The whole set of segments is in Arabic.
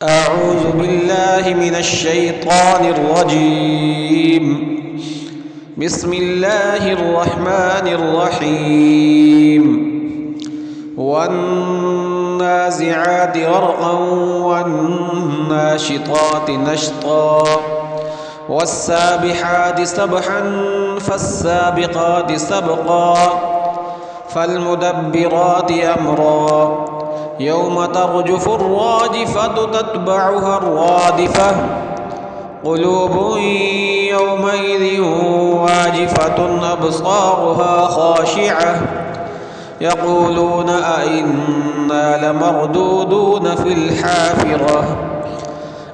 أعوذ بالله من الشيطان الرجيم. بسم الله الرحمن الرحيم. والنازعات غرقا والناشطات نشطا والسابحات سبحا فالسابقات سبقا فالمدبرات أمرا يوم ترجف الراجفة تتبعها الرادفة قلوب يومئذ واجفة أبصارها خاشعة يقولون أئنا لمردودون في الحافرة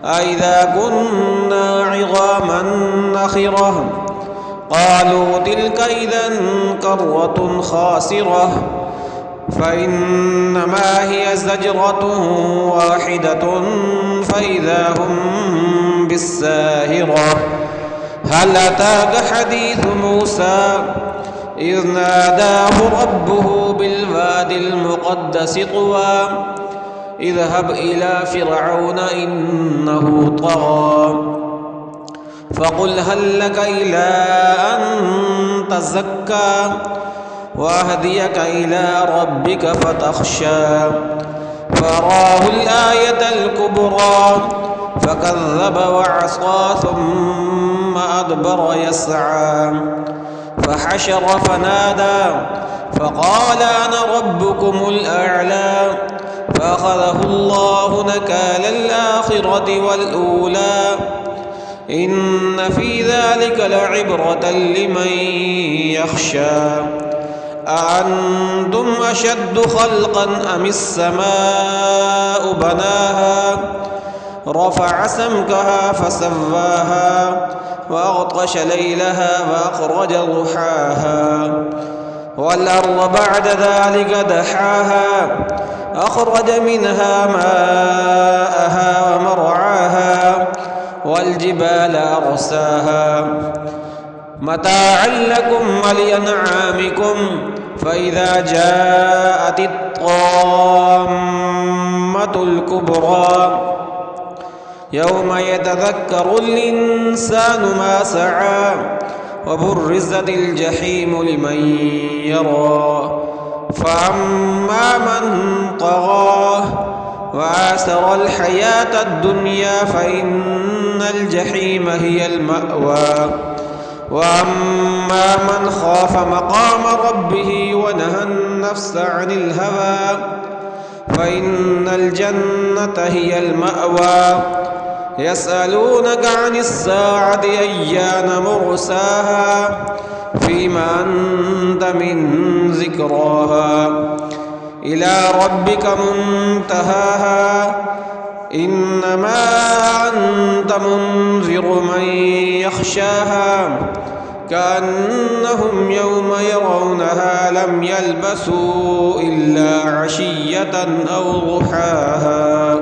أئذا كنا عظاما نخرة قالوا تلك إذا كرة خاسرة فإنما هي زجرة واحدة فإذا هم بالساهرة هل أتاك حديث موسى إذ ناداه ربه بالوادي المقدس طوى اذهب إلى فرعون إنه طغى فقل هل لك إلى أن تزكى وأهديك إلى ربك فتخشى فراه الآية الكبرى فكذب وعصى ثم أدبر يسعى فحشر فنادى فقال أنا ربكم الأعلى فأخذه الله نكال الآخرة والأولى إن في ذلك لعبرة لمن يخشى أأنتم أشد خلقا أم السماء بناها رفع سمكها فسواها وأغطش ليلها وأخرج ضحاها والأرض بعد ذلك دحاها أخرج منها ماءها ومرعاها والجبال أرساها متاعا لكم ولأنعامكم فإذا جاءت الطامة الكبرى يوم يتذكر الإنسان ما سعى وبرزت الجحيم لمن يرى فأما من طغى وآثر الحياة الدنيا فإن الجحيم هي المأوى وأما من خاف مقام ربه ونهى النفس عن الهوى فإن الجنة هي المأوى يسألونك عن الساعة أيان مرساها فيما أنت من ذكراها إلى ربك منتهاها إنما أنت منذر من يخشاها كأنهم يوم يرونها لم يلبثوا إلا عشية أو ضحاها.